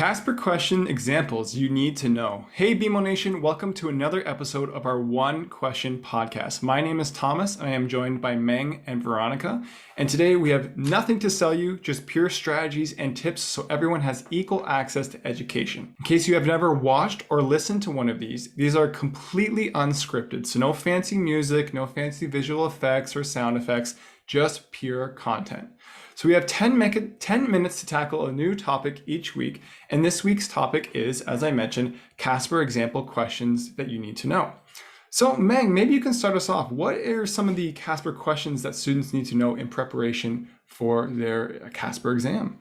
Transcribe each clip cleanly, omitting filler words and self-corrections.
CASPer question examples you need to know. Hey, BeMo Nation, welcome to another episode of our One Question podcast. My name is Thomas, and I am joined by Meng and Veronica. And today we have nothing to sell you, just pure strategies and tips so everyone has equal access to education. In case you have never watched or listened to one of these are completely unscripted. So no fancy music, no fancy visual effects or sound effects, just pure content. So we have 10 minutes to tackle a new topic each week. And this week's topic is, as I mentioned, CASPer example questions that you need to know. So Meng, maybe you can start us off. What are some of the CASPer questions that students need to know in preparation for their CASPer exam?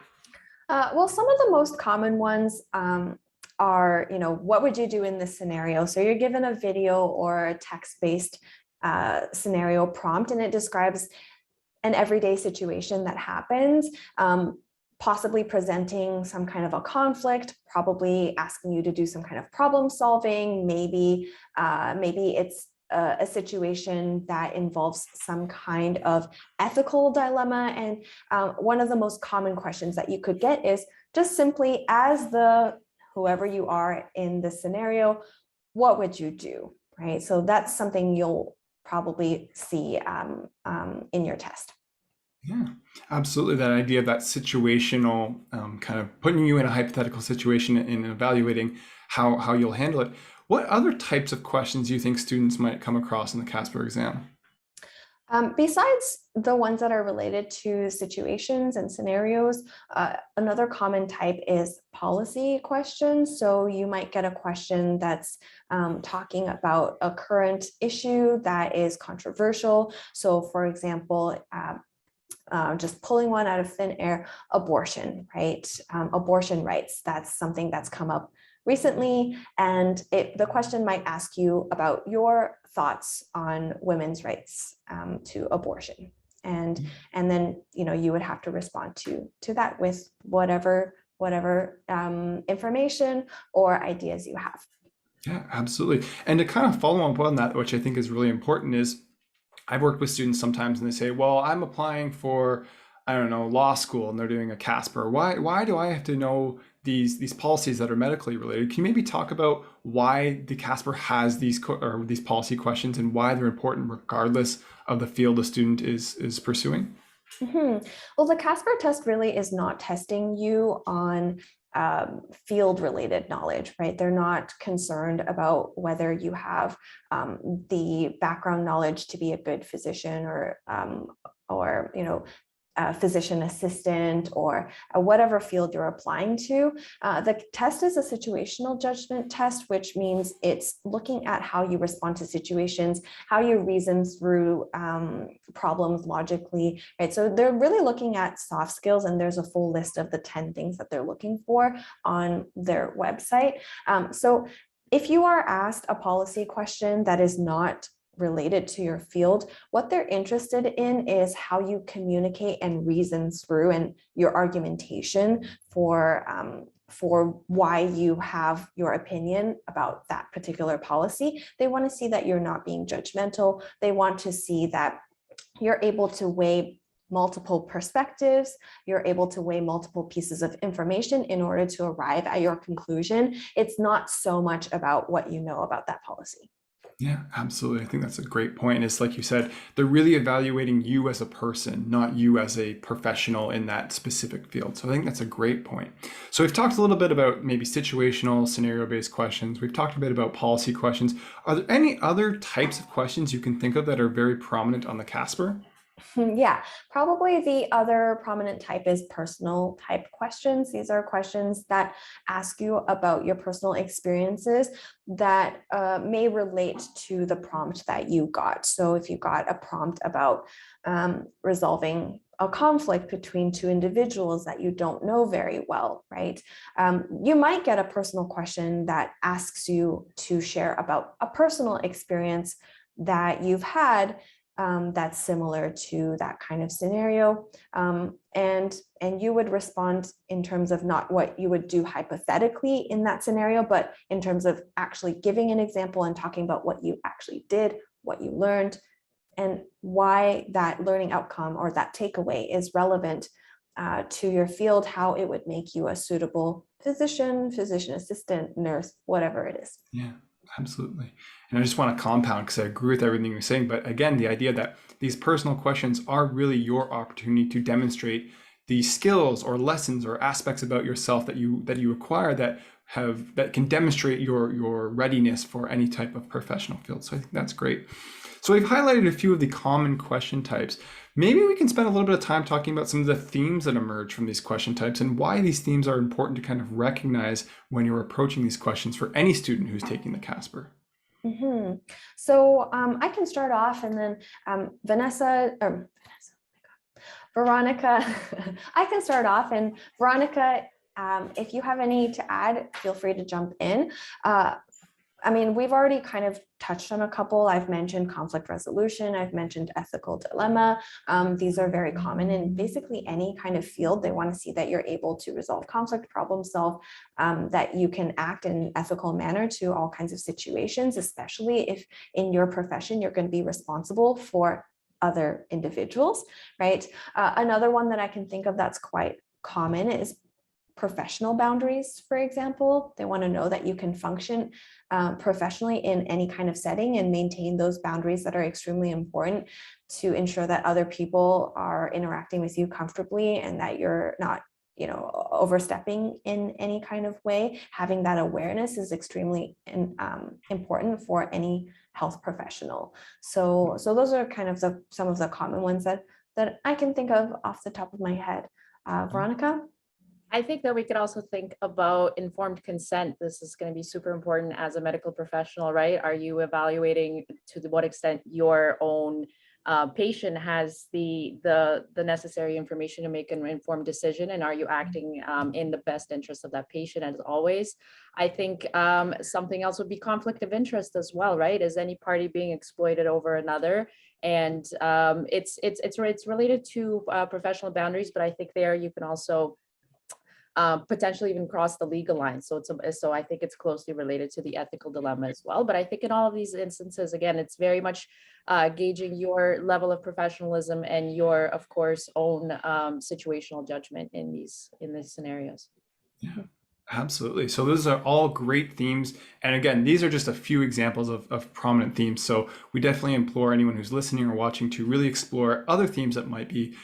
Well, some of the most common ones are, what would you do in this scenario? So you're given a video or a text-based scenario prompt, and it describes an everyday situation that happens, possibly presenting some kind of a conflict, probably asking you to do some kind of problem solving. Maybe it's a situation that involves some kind of ethical dilemma. And one of the most common questions that you could get is just simply, as whoever you are in the scenario, what would you do, right? So that's something you'll probably see in your test. Yeah, absolutely. That idea of that situational kind of putting you in a hypothetical situation and evaluating how you'll handle it. What other types of questions do you think students might come across in the CASPer exam? Besides the ones that are related to situations and scenarios, another common type is policy questions. So you might get a question that's talking about a current issue that is controversial. So for example, just pulling one out of thin air, abortion, right? Abortion rights, that's something that's come up recently. And the question might ask you about your thoughts on women's rights to abortion. And then, you would have to respond to that with whatever information or ideas you have. Yeah, absolutely. And to kind of follow up on that, which I think is really important, is I've worked with students sometimes and they say, well, I'm applying for, I don't know, law school, and they're doing a CASPer. Why do I have to know these policies that are medically related? Can you maybe talk about why the CASPer has these policy questions and why they're important regardless of the field a student is pursuing? Mm-hmm. Well, the CASPer test really is not testing you on field-related knowledge, right? They're not concerned about whether you have the background knowledge to be a good physician or a physician assistant or whatever field you're applying to. The test is a situational judgment test, which means it's looking at how you respond to situations, how you reason through problems logically, right? So they're really looking at soft skills, and there's a full list of the 10 things that they're looking for on their website. So if you are asked a policy question that is not related to your field, what they're interested in is how you communicate and reason through and your argumentation for why you have your opinion about that particular policy. They want to see that you're not being judgmental. They want to see that you're able to weigh multiple perspectives, you're able to weigh multiple pieces of information in order to arrive at your conclusion. It's not so much about what you know about that policy. Yeah, absolutely. I think that's a great point. It's like you said, they're really evaluating you as a person, not you as a professional in that specific field. So I think that's a great point. So we've talked a little bit about maybe situational, scenario-based questions. We've talked a bit about policy questions. Are there any other types of questions you can think of that are very prominent on the CASPer? Yeah, probably the other prominent type is personal type questions. These are questions that ask you about your personal experiences that may relate to the prompt that you got. So if you got a prompt about resolving a conflict between two individuals that you don't know very well, right? You might get a personal question that asks you to share about a personal experience that you've had that's similar to that kind of scenario. And you would respond in terms of not what you would do hypothetically in that scenario, but in terms of actually giving an example and talking about what you actually did, what you learned, and why that learning outcome or that takeaway is relevant to your field, how it would make you a suitable physician, physician assistant, nurse, whatever it is. Yeah, absolutely. And I just want to compound because I agree with everything you're saying. But again, the idea that these personal questions are really your opportunity to demonstrate the skills or lessons or aspects about yourself that you acquire that can demonstrate your readiness for any type of professional field. So I think that's great. So we've highlighted a few of the common question types. Maybe we can spend a little bit of time talking about some of the themes that emerge from these question types and why these themes are important to kind of recognize when you're approaching these questions for any student who's taking the CASPer. Mm-hmm. So I can start off, and then Veronica, I can start off, and Veronica, if you have any to add, feel free to jump in. I mean, we've already kind of touched on a couple. I've mentioned conflict resolution. I've mentioned ethical dilemma. These are very common in basically any kind of field. They want to see that you're able to resolve conflict, problem solve, that you can act in an ethical manner to all kinds of situations, especially if in your profession, you're going to be responsible for other individuals, right? Another one that I can think of that's quite common is professional boundaries, for example. They want to know that you can function professionally in any kind of setting and maintain those boundaries that are extremely important to ensure that other people are interacting with you comfortably and that you're not, overstepping in any kind of way. Having that awareness is extremely important for any health professional. So those are kind of some of the common ones that I can think of off the top of my head. Veronica? I think that we could also think about informed consent. This is going to be super important as a medical professional, right? Are you evaluating to what extent your own patient has the necessary information to make an informed decision, and are you acting in the best interest of that patient? As always, I think something else would be conflict of interest as well, right? Is any party being exploited over another? And it's related to professional boundaries, but I think there you can also potentially even cross the legal line. So so I think it's closely related to the ethical dilemma as well. But I think in all of these instances, again, it's very much gauging your level of professionalism and your, of course, own situational judgment in these scenarios. Yeah. Absolutely. So those are all great themes. And again, these are just a few examples of prominent themes. So we definitely implore anyone who's listening or watching to really explore other themes that might be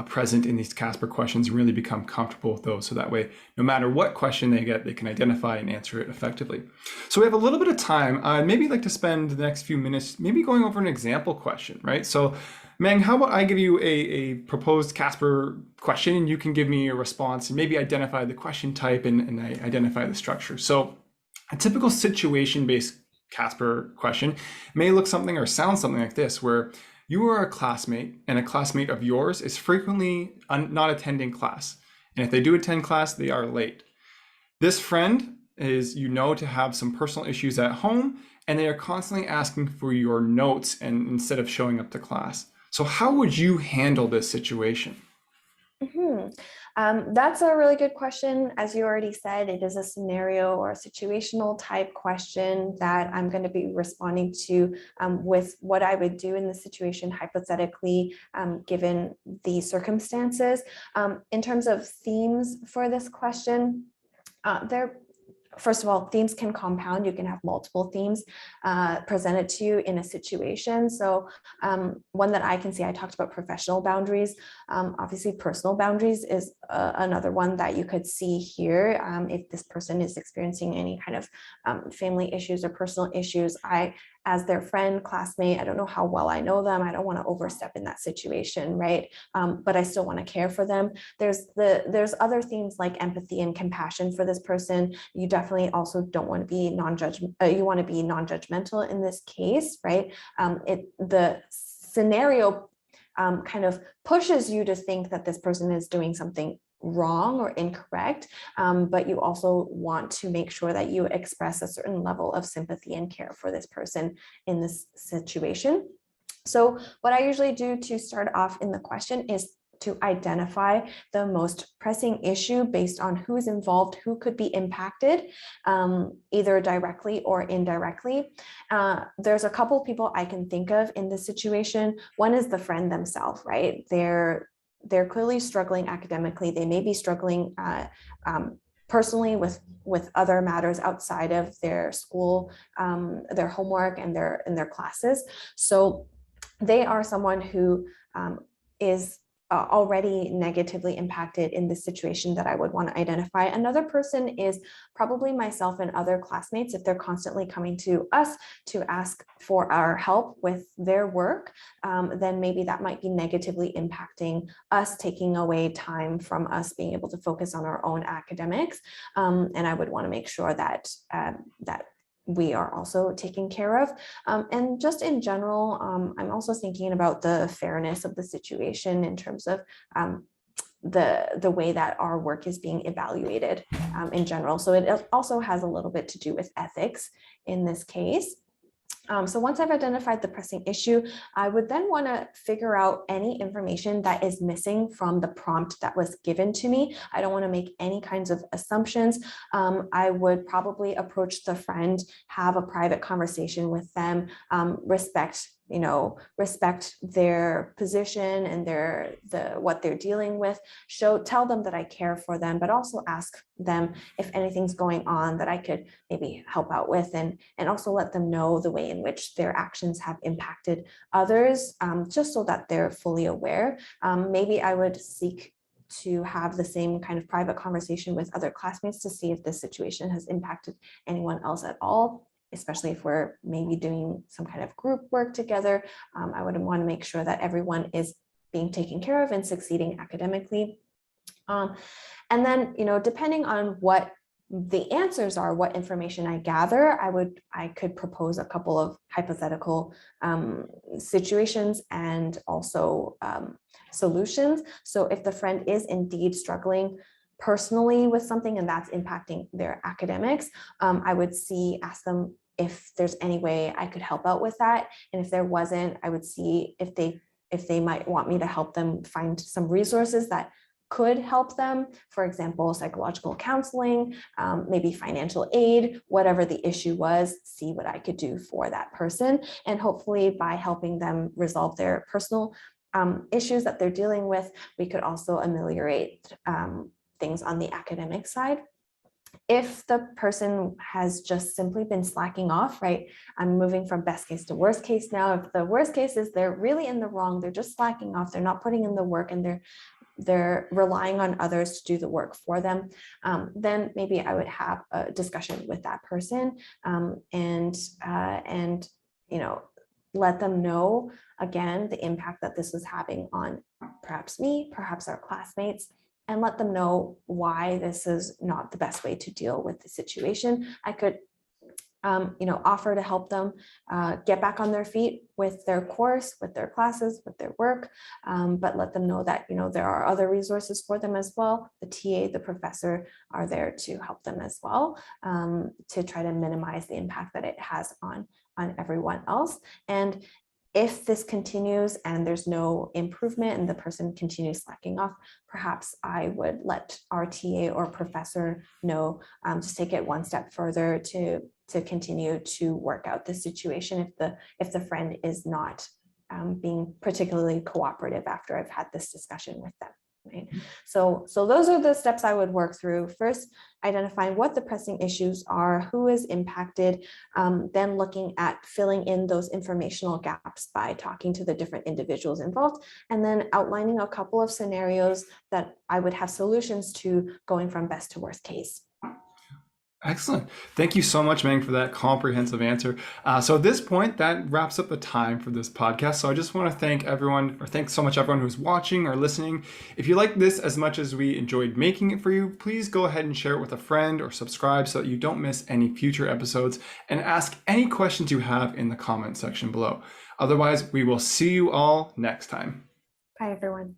present in these CASPer questions and really become comfortable with those. So that way, no matter what question they get, they can identify and answer it effectively. So we have a little bit of time. I'd maybe like to spend the next few minutes maybe going over an example question, right? So Meng, how about I give you a proposed CASPer question and you can give me a response and maybe identify the question type and I identify the structure. So a typical situation-based CASPer question may look something or sound something like this, where you are a classmate and a classmate of yours is frequently not attending class. And if they do attend class, they are late. This friend is, to have some personal issues at home, and they are constantly asking for your notes and instead of showing up to class. So how would you handle this situation? That's a really good question. As you already said, it is a scenario or a situational type question that I'm going to be responding to with what I would do in the situation hypothetically, given the circumstances. In terms of themes for this question, first of all, themes can compound. You can have multiple themes presented to you in a situation. So one that I can see, I talked about professional boundaries. Obviously, personal boundaries is another one that you could see here. If this person is experiencing any kind of family issues or personal issues, as their friend, classmate, I don't know how well I know them. I don't want to overstep in that situation, right? But I still want to care for them. There's other themes like empathy and compassion for this person. You definitely also don't want to be you want to be non-judgmental in this case, right? The scenario kind of pushes you to think that this person is doing something wrong or incorrect, but you also want to make sure that you express a certain level of sympathy and care for this person in this situation. So what I usually do to start off in the question is to identify the most pressing issue based on who's involved, who could be impacted, either directly or indirectly. There's a couple people I can think of in this situation. One is the friend themselves, right? they're clearly struggling academically. They may be struggling personally with other matters outside of their school, their homework and their classes. So they are someone who is already negatively impacted in this situation that I would want to identify. Another person is probably myself and other classmates. If they're constantly coming to us to ask for our help with their work, then maybe that might be negatively impacting us, taking away time from us being able to focus on our own academics. And I would want to make sure that that we are also taken care of. And just in general, I'm also thinking about the fairness of the situation in terms of the way that our work is being evaluated in general. So it also has a little bit to do with ethics in this case. So once I've identified the pressing issue, I would then want to figure out any information that is missing from the prompt that was given to me. I don't want to make any kinds of assumptions. I would probably approach the friend, have a private conversation with them, respect their position and what they're dealing with, tell them that I care for them, but also ask them if anything's going on that I could maybe help out with, and also let them know the way in which their actions have impacted others, just so that they're fully aware. Maybe I would seek to have the same kind of private conversation with other classmates to see if this situation has impacted anyone else at all, especially if we're maybe doing some kind of group work together. I would want to make sure that everyone is being taken care of and succeeding academically. And then, depending on what the answers are, what information I gather, I could propose a couple of hypothetical situations and also solutions. So if the friend is indeed struggling personally with something and that's impacting their academics, I would ask them if there's any way I could help out with that. And if there wasn't, I would see if they might want me to help them find some resources that could help them. For example, psychological counseling, maybe financial aid, whatever the issue was, see what I could do for that person. And hopefully by helping them resolve their personal issues that they're dealing with, we could also ameliorate things on the academic side. If the person has just simply been slacking off, right? I'm moving from best case to worst case now. If the worst case is they're really in the wrong, they're just slacking off, they're not putting in the work, and they're relying on others to do the work for them, then maybe I would have a discussion with that person and let them know again the impact that this was having on perhaps me, perhaps our classmates, and let them know why this is not the best way to deal with the situation. I could offer to help them get back on their feet with their course, with their classes, with their work, but let them know that there are other resources for them as well. The TA, the professor are there to help them as well, to try to minimize the impact that it has on everyone else. And if this continues and there's no improvement and the person continues slacking off, perhaps I would let our TA or professor know, to take it one step further to continue to work out the situation if the friend is not being particularly cooperative after I've had this discussion with them. Right. So those are the steps I would work through. First, identifying what the pressing issues are, who is impacted, then looking at filling in those informational gaps by talking to the different individuals involved, and then outlining a couple of scenarios that I would have solutions to going from best to worst case. Excellent. Thank you so much, Meng, for that comprehensive answer. So at this point, that wraps up the time for this podcast. So I just want to thank everyone, or thanks so much everyone who's watching or listening. If you like this as much as we enjoyed making it for you, please go ahead and share it with a friend or subscribe so that you don't miss any future episodes, and ask any questions you have in the comment section below. Otherwise, we will see you all next time. Bye, everyone.